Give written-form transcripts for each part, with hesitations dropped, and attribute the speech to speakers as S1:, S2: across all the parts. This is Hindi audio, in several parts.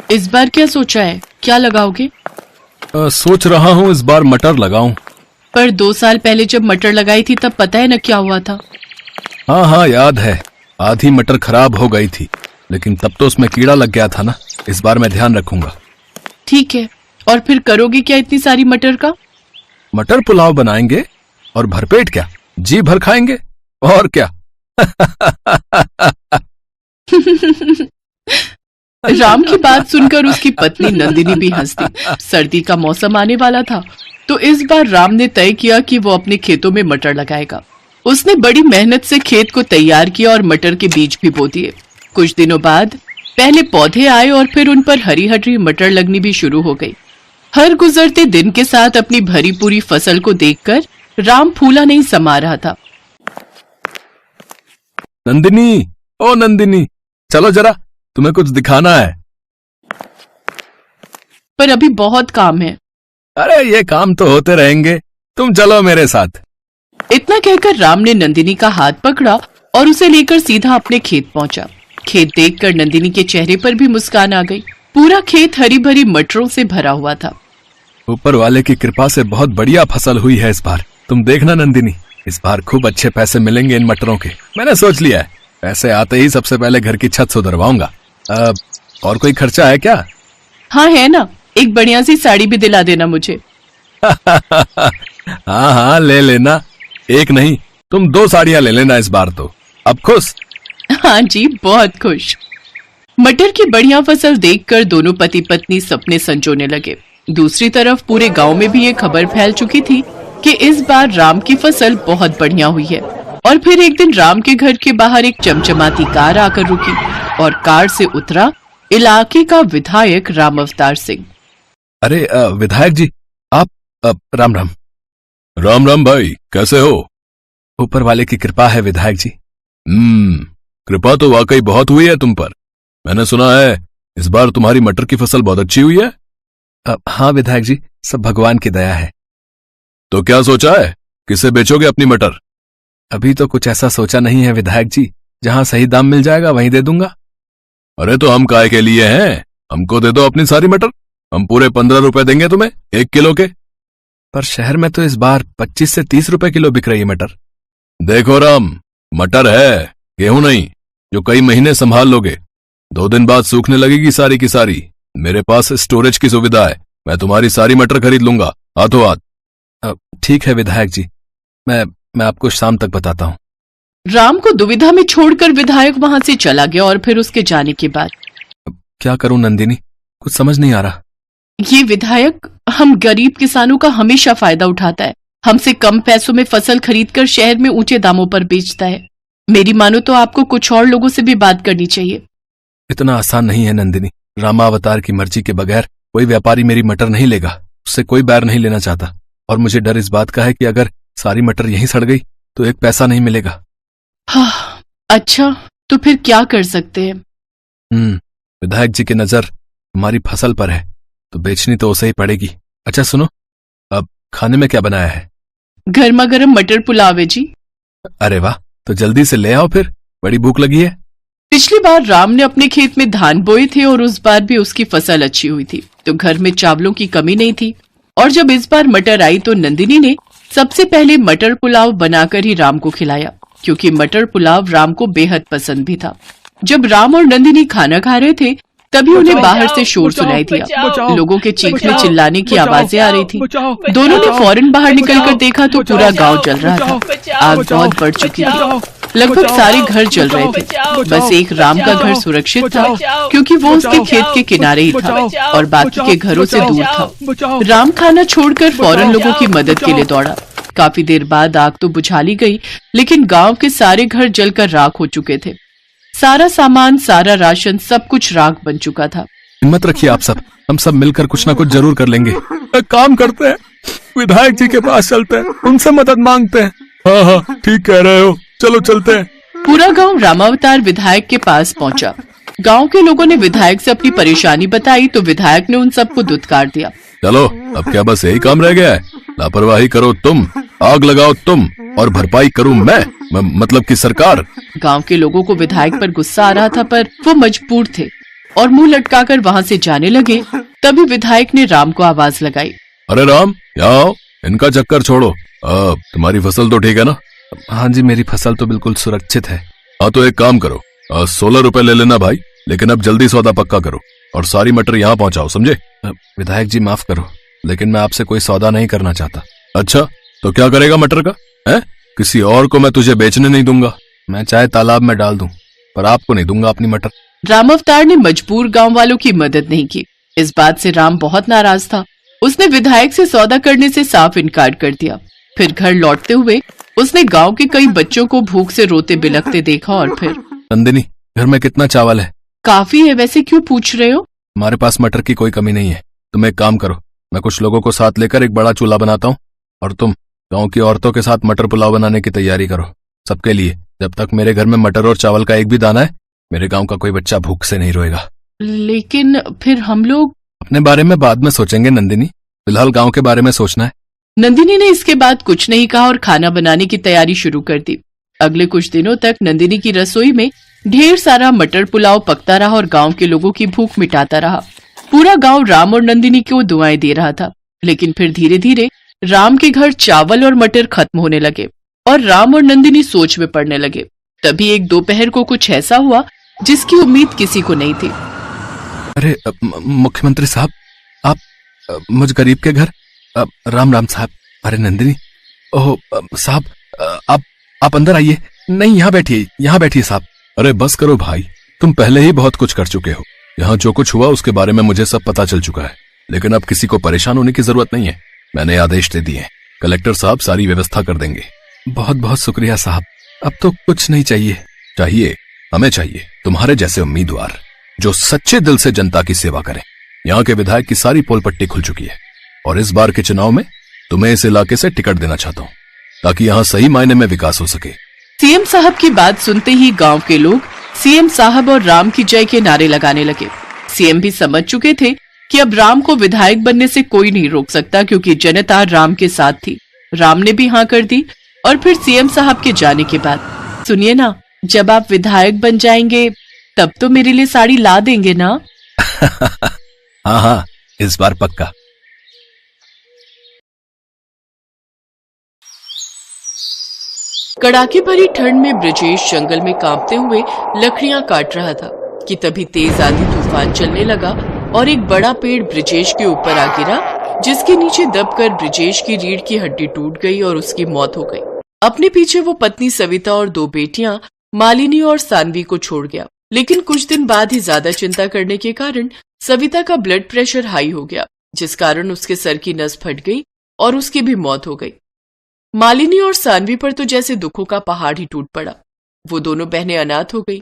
S1: इस बार क्या सोचा है, क्या लगाओगे?
S2: सोच रहा हूँ इस बार मटर लगाऊं।
S1: पर 2 साल पहले जब मटर लगाई थी तब पता है ना क्या हुआ था।
S2: हाँ हाँ याद है, आधी मटर खराब हो गई थी, लेकिन तब तो उसमें कीड़ा लग गया था ना। इस बार मैं ध्यान रखूंगा।
S1: ठीक है, और फिर करोगे क्या इतनी सारी मटर का?
S2: मटर पुलाव बनाएंगे और भरपेट क्या, जी भर खाएंगे और क्या।
S1: राम की बात सुनकर उसकी पत्नी नंदिनी भी हंस दी। सर्दी का मौसम आने वाला था, तो इस बार राम ने तय किया कि वो अपने खेतों में मटर लगाएगा। उसने बड़ी मेहनत से खेत को तैयार किया और मटर के बीज भी बो दिए। कुछ दिनों बाद पहले पौधे आए और फिर उन पर हरी हरी मटर लगनी भी शुरू हो गई। हर गुजरते दिन के साथ अपनी भरी पूरी फसल को देखकर राम फूला नहीं समा रहा था।
S2: नंदिनी, ओ नंदिनी, चलो जरा, तुम्हें कुछ दिखाना है।
S1: पर अभी बहुत काम है।
S2: अरे ये काम तो होते रहेंगे, तुम चलो मेरे साथ।
S1: इतना कहकर राम ने नंदिनी का हाथ पकड़ा और उसे लेकर सीधा अपने खेत पहुंचा। खेत देखकर नंदिनी के चेहरे पर भी मुस्कान आ गई। पूरा खेत हरी भरी मटरों से भरा हुआ था।
S2: ऊपर वाले की कृपा से बहुत बढ़िया फसल हुई है इस बार। तुम देखना नंदिनी, इस बार खूब अच्छे पैसे मिलेंगे इन मटरों के। मैंने सोच लिया है, पैसे आते ही सबसे पहले घर की छत सुधरवाऊंगा। और कोई खर्चा है क्या?
S1: हाँ है ना, एक बढ़िया सी साड़ी भी दिला देना मुझे।
S2: हाँ हाँ ले लेना, एक नहीं तुम 2 साड़ियां ले लेना इस बार तो। अब खुश?
S1: हाँ जी, बहुत खुश। मटर की बढ़िया फसल देखकर दोनों पति पत्नी सपने संजोने लगे। दूसरी तरफ पूरे गांव में भी ये खबर फैल चुकी थी कि इस बार राम की फसल बहुत बढ़िया हुई है। और फिर एक दिन राम के घर के बाहर एक चमचमाती कार आकर रुकी और कार से उतरा इलाके का विधायक राम अवतार सिंह।
S2: अरे विधायक जी, आप राम राम। राम राम भाई, कैसे हो? ऊपर वाले की कृपा है विधायक जी। कृपा तो वाकई बहुत हुई है तुम पर। मैंने सुना है इस बार तुम्हारी मटर की फसल बहुत अच्छी हुई है। हाँ विधायक जी, सब भगवान की दया है। तो क्या सोचा है, किसे बेचोगे अपनी मटर? अभी तो कुछ ऐसा सोचा नहीं है विधायक जी, जहां सही दाम मिल जाएगा वहीं दे दूंगा। अरे तो हम काहे के लिए हैं, हमको दे दो अपनी सारी मटर, हम पूरे 15 रुपए देंगे तुम्हें 1 किलो के। पर शहर में तो इस बार 25 से 30 रुपए किलो बिक रही है मटर। देखो राम, मटर है, गेहूं नहीं, जो कई महीने संभाल लोगे। 2 दिन बाद सूखने लगेगी सारी की सारी। मेरे पास स्टोरेज की सुविधा है, मैं तुम्हारी सारी मटर खरीद लूंगा हाथों हाथ। ठीक है विधायक जी, मैं आपको शाम तक बताता हूँ।
S1: राम को दुविधा में छोड़कर विधायक वहां से चला गया और फिर उसके जाने के बाद
S2: क्या करूं नंदिनी, कुछ समझ नहीं आ रहा।
S1: ये विधायक हम गरीब किसानों का हमेशा फायदा उठाता है। हमसे कम पैसों में फसल खरीदकर शहर में ऊंचे दामों पर बेचता है। मेरी मानो तो आपको कुछ और लोगों से भी बात करनी चाहिए।
S2: इतना आसान नहीं है नंदिनी, रामावतार की मर्जी के बगैर कोई व्यापारी मेरी मटर नहीं लेगा। उससे कोई बैर नहीं लेना चाहता, और मुझे डर इस बात का है कि अगर सारी मटर यहीं सड़ गई तो 1 पैसा नहीं मिलेगा।
S1: हाँ, अच्छा तो फिर क्या कर सकते हैं?
S2: विधायक जी की नजर हमारी फसल पर है, तो बेचनी तो उसे ही पड़ेगी। अच्छा सुनो, अब खाने में क्या बनाया है?
S1: गर्मा गर्म मटर पुलाव है जी।
S2: अरे वाह, तो जल्दी से ले आओ फिर, बड़ी भूख लगी है।
S1: पिछली बार राम ने अपने खेत में धान बोए थे और उस बार भी उसकी फसल अच्छी हुई थी, तो घर में चावलों की कमी नहीं थी। और जब इस बार मटर आई तो नंदिनी ने सबसे पहले मटर पुलाव बनाकर ही राम को खिलाया, क्योंकि मटर पुलाव राम को बेहद पसंद भी था। जब राम और नंदिनी खाना खा रहे थे तभी उन्हें बाहर से शोर सुनाई दिया। लोगों के चीखने चिल्लाने की आवाजें आ रही थी। दोनों ने फौरन बाहर निकलकर देखा तो पूरा गांव जल रहा था। आग बहुत बढ़ चुकी थी, लगभग सारे घर जल रहे थे। बस एक राम का घर सुरक्षित था, क्योंकि वो उसके खेत के किनारे ही था और बाकी के घरों से दूर था। राम खाना छोड़कर फौरन लोगों की मदद के लिए दौड़ा। काफी देर बाद आग तो बुझा ली गई, लेकिन गांव के सारे घर जलकर राख हो चुके थे। सारा सामान, सारा राशन, सब कुछ राख बन चुका था।
S2: हिम्मत रखिए आप सब, हम सब मिलकर कुछ ना कुछ जरूर कर लेंगे। एक काम करते हैं, विधायक जी के पास चलते हैं, उनसे मदद मांगते हैं। हाँ हाँ ठीक कह रहे हो, चलो चलते हैं।
S1: पूरा गांव रामावतार विधायक के पास पहुंचा। गांव के लोगों ने विधायक से अपनी परेशानी बताई तो विधायक ने उन सबको दुत्कार दिया।
S2: चलो अब क्या बस यही काम रह गया है? लापरवाही करो तुम, आग लगाओ तुम, और भरपाई करूं मैं, मतलब कि सरकार।
S1: गांव के लोगों को विधायक पर गुस्सा आ रहा था, पर वो मजबूर थे। और मुंह लटकाकर वहां से जाने लगे। तभी विधायक ने राम को आवाज लगाई।
S2: अरे राम, यहाँ आओ, इनका चक्कर छोड़ो। तुम्हारी फसल तो ठीक है ना? हाँ जी, मेरी फसल तो बिल्कुल सुरक्षित है। हाँ तो एक काम करो, 16 रुपए ले लेना भाई, लेकिन अब जल्दी सौदा पक्का करो और सारी मटर यहाँ पहुँचाओ, समझे? विधायक जी माफ करो, लेकिन मैं आपसे कोई सौदा नहीं करना चाहता। अच्छा, तो क्या करेगा मटर का? है किसी और को मैं तुझे बेचने नहीं दूंगा। मैं चाहे तालाब में डाल दूं, पर आपको नहीं दूंगा अपनी मटर।
S1: राम अवतार ने मजबूर गांव वालों की मदद नहीं की। इस बात से राम बहुत नाराज था। उसने विधायक से सौदा करने से साफ इनकार कर दिया। फिर घर लौटते हुए उसने गांव के कई बच्चों को भूख से रोते बिलखते देखा और फिर,
S2: नंदिनी, घर में कितना चावल है?
S1: काफी है, वैसे क्यों पूछ रहे हो?
S2: हमारे पास मटर की कोई कमी नहीं है। तुम एक काम करो, मैं कुछ लोगों को साथ लेकर एक बड़ा चूल्हा बनाता हूँ और तुम गांव की औरतों के साथ मटर पुलाव बनाने की तैयारी करो सबके लिए। जब तक मेरे घर में मटर और चावल का एक भी दाना है, मेरे गांव का कोई बच्चा भूख से नहीं रोएगा।
S1: लेकिन फिर हम लोग?
S2: अपने बारे में बाद में सोचेंगे नंदिनी, फिलहाल गांव के बारे में सोचना है।
S1: नंदिनी ने इसके बाद कुछ नहीं कहा और खाना बनाने की तैयारी शुरू कर दी। अगले कुछ दिनों तक नंदिनी की रसोई में ढेर सारा मटर पुलाव पकता रहा और गांव के लोगों की भूख मिटाता रहा। पूरा गांव राम और नंदिनी को दुआएं दे रहा था। लेकिन फिर धीरे धीरे राम के घर चावल और मटर खत्म होने लगे और राम और नंदिनी सोच में पड़ने लगे। तभी एक दोपहर को कुछ ऐसा हुआ जिसकी उम्मीद किसी को नहीं थी।
S2: अरे मुख्यमंत्री साहब, आप मुझ गरीब के घर। राम राम साहब। अरे नंदिनी, ओह साहब, आप अंदर आइए। नहीं, यहाँ बैठिए साहब। अरे बस करो भाई, तुम पहले ही बहुत कुछ कर चुके हो। यहाँ जो कुछ हुआ उसके बारे में मुझे सब पता चल चुका है, लेकिन अब किसी को परेशान होने की जरूरत नहीं है। मैंने आदेश दे दिए, कलेक्टर साहब सारी व्यवस्था कर देंगे। बहुत बहुत शुक्रिया साहब, अब तो कुछ नहीं चाहिए। हमें चाहिए तुम्हारे जैसे उम्मीदवार जो सच्चे दिल से जनता की सेवा करें। यहाँ के विधायक की सारी पोल पट्टी खुल चुकी है और इस बार के चुनाव में तुम्हें इस इलाके से टिकट देना चाहता हूँ ताकि यहाँ सही मायने में विकास हो सके।
S1: सीएम साहब की बात सुनते ही गांव के लोग सीएम साहब और राम की जय के नारे लगाने लगे। सीएम भी समझ चुके थे कि अब राम को विधायक बनने से कोई नहीं रोक सकता, क्योंकि जनता राम के साथ थी। राम ने भी हाँ कर दी और फिर सीएम साहब के जाने के बाद, सुनिए ना, जब आप विधायक बन जाएंगे तब तो मेरे लिए साड़ी ला देंगे ना?
S2: हाँ, इस बार पक्का।
S1: कड़ाके भरी ठंड में ब्रजेश जंगल में कांपते हुए लकड़ियां काट रहा था कि तभी तेज आंधी तूफान चलने लगा और एक बड़ा पेड़ ब्रजेश के ऊपर आ गिरा, जिसके नीचे दबकर ब्रजेश की रीढ़ की हड्डी टूट गई और उसकी मौत हो गई। अपने पीछे वो पत्नी सविता और 2 बेटियां मालिनी और सानवी को छोड़ गया। लेकिन कुछ दिन बाद ही ज्यादा चिंता करने के कारण सविता का ब्लड प्रेशर हाई हो गया, जिस कारण उसके सर की नस फट गई और उसकी भी मौत हो गई। मालिनी और सानवी पर तो जैसे दुखों का पहाड़ ही टूट पड़ा। वो दोनों बहनें अनाथ हो गई।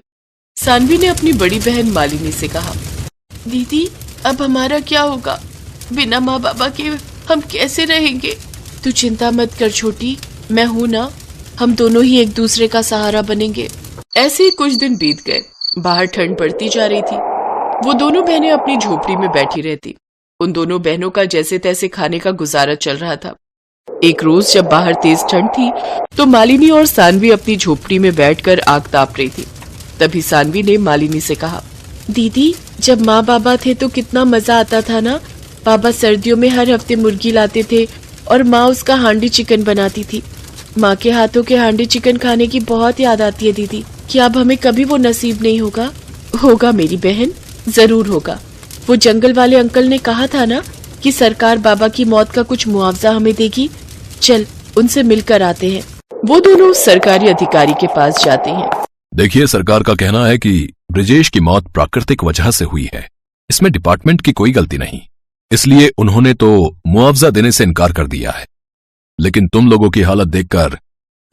S1: सानवी ने अपनी बड़ी बहन मालिनी से कहा, दीदी अब हमारा क्या होगा? बिना माँ बाबा के हम कैसे रहेंगे? तू चिंता मत कर छोटी, मैं हूं ना, हम दोनों ही एक दूसरे का सहारा बनेंगे। ऐसे ही कुछ दिन बीत गए। बाहर ठंड पड़ती जा रही थी। वो दोनों बहनें अपनी झोपड़ी में बैठी रहती। उन दोनों बहनों का जैसे तैसे खाने का गुजारा चल रहा था। एक रोज जब बाहर तेज ठंड थी तो मालिनी और सानवी अपनी झोपड़ी में बैठकर आग ताप रही थी। तभी सानवी ने मालिनी से कहा, दीदी जब माँ बाबा थे तो कितना मजा आता था ना। पापा सर्दियों में हर हफ्ते मुर्गी लाते थे और माँ उसका हांडी चिकन बनाती थी। माँ के हाथों के हांडी चिकन खाने की बहुत याद आती है दीदी। क्या अब हमें कभी वो नसीब नहीं होगा? होगा मेरी बहन, जरूर होगा। वो जंगल वाले अंकल ने कहा था ना कि सरकार बाबा की मौत का कुछ मुआवजा हमें देगी। चल उनसे मिलकर आते हैं। वो दोनों सरकारी अधिकारी के पास जाते हैं।
S2: देखिए, सरकार का कहना है कि ब्रजेश की मौत प्राकृतिक वजह से हुई है, इसमें डिपार्टमेंट की कोई गलती नहीं, इसलिए उन्होंने तो मुआवजा देने से इनकार कर दिया है। लेकिन तुम लोगों की हालत देखकर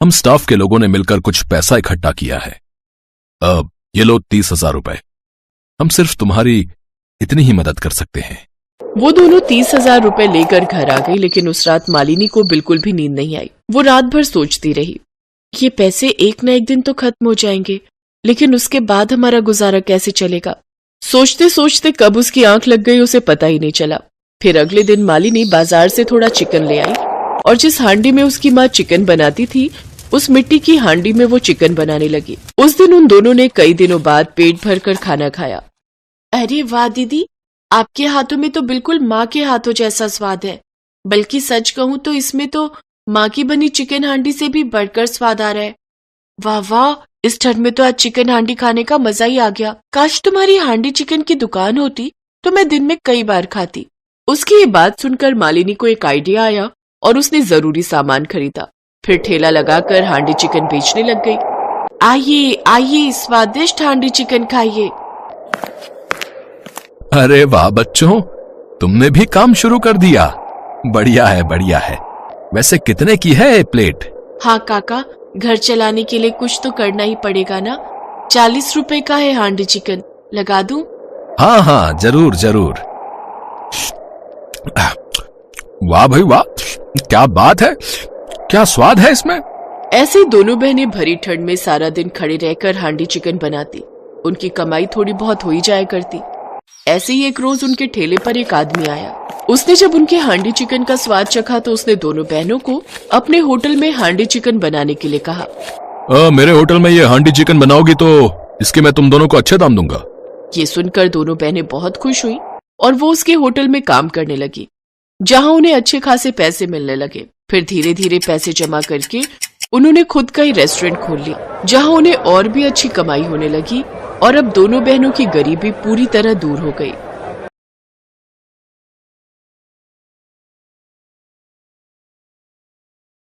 S2: हम स्टाफ के लोगों ने मिलकर कुछ पैसा इकट्ठा किया है। अब ये लो 30,000 रुपए। हम सिर्फ तुम्हारी इतनी ही मदद कर सकते हैं।
S1: वो दोनों 30,000 रुपए लेकर घर आ गई। लेकिन उस रात मालिनी को बिल्कुल भी नींद नहीं आई। वो रात भर सोचती रही, ये पैसे एक न एक दिन तो खत्म हो जाएंगे, लेकिन उसके बाद हमारा गुजारा कैसे चलेगा? सोचते सोचते कब उसकी आंख लग गई उसे पता ही नहीं चला। फिर अगले दिन मालिनी बाजार से थोड़ा चिकन ले आई और जिस हांडी में उसकी माँ चिकन बनाती थी उस मिट्टी की हांडी में वो चिकन बनाने लगी। उस दिन उन दोनों ने कई दिनों बाद पेट भर कर खाना खाया।
S3: अरे वाह दीदी, आपके हाथों में तो बिल्कुल माँ के हाथों जैसा स्वाद है। बल्कि सच कहूँ तो इसमें तो माँ की बनी चिकन हांडी से भी बढ़कर स्वाद आ रहा है। वाह वाह, इस ठंड में तो आज चिकन हांडी खाने का मजा ही आ गया। काश तुम्हारी हांडी चिकन की दुकान होती तो मैं दिन में कई बार खाती।
S1: उसकी ये बात सुनकर मालिनी को एक आइडिया आया और उसने जरूरी सामान खरीदा। फिर ठेला लगाकर हांडी चिकन बेचने लग गई।
S3: आइए आइए, स्वादिष्ट हांडी चिकन खाइए।
S2: अरे वाह बच्चों, तुमने भी काम शुरू कर दिया। बढ़िया है, बढ़िया है। वैसे कितने की है ये प्लेट?
S3: हाँ काका, घर चलाने के लिए कुछ तो करना ही पड़ेगा ना। 40 रुपए का है हांडी चिकन, लगा दूं?
S2: हाँ हाँ, जरूर जरूर। वाह भाई वाह, क्या बात है, क्या स्वाद है इसमें।
S1: ऐसे दोनों बहनें भरी ठंड में सारा दिन खड़े रहकर हांडी चिकन बनाती। उनकी कमाई थोड़ी बहुत हो ही जाया करती। ऐसे ही एक रोज उनके ठेले पर एक आदमी आया। उसने जब उनके हांडी चिकन का स्वाद चखा तो उसने दोनों बहनों को अपने होटल में हांडी चिकन बनाने के लिए कहा।
S2: मेरे होटल में ये हांडी चिकन बनाओगी तो इसके मैं तुम दोनों को अच्छे दाम दूंगा।
S1: ये सुनकर दोनों बहनें बहुत खुश हुई और वो उसके होटल में काम करने लगी, जहां उन्हें अच्छे खासे पैसे मिलने लगे। फिर धीरे धीरे पैसे जमा करके उन्होंने खुद का ही रेस्टोरेंट खोल लिया, जहां उन्हें और भी अच्छी कमाई होने लगी और अब दोनों बहनों की गरीबी पूरी तरह दूर हो गई।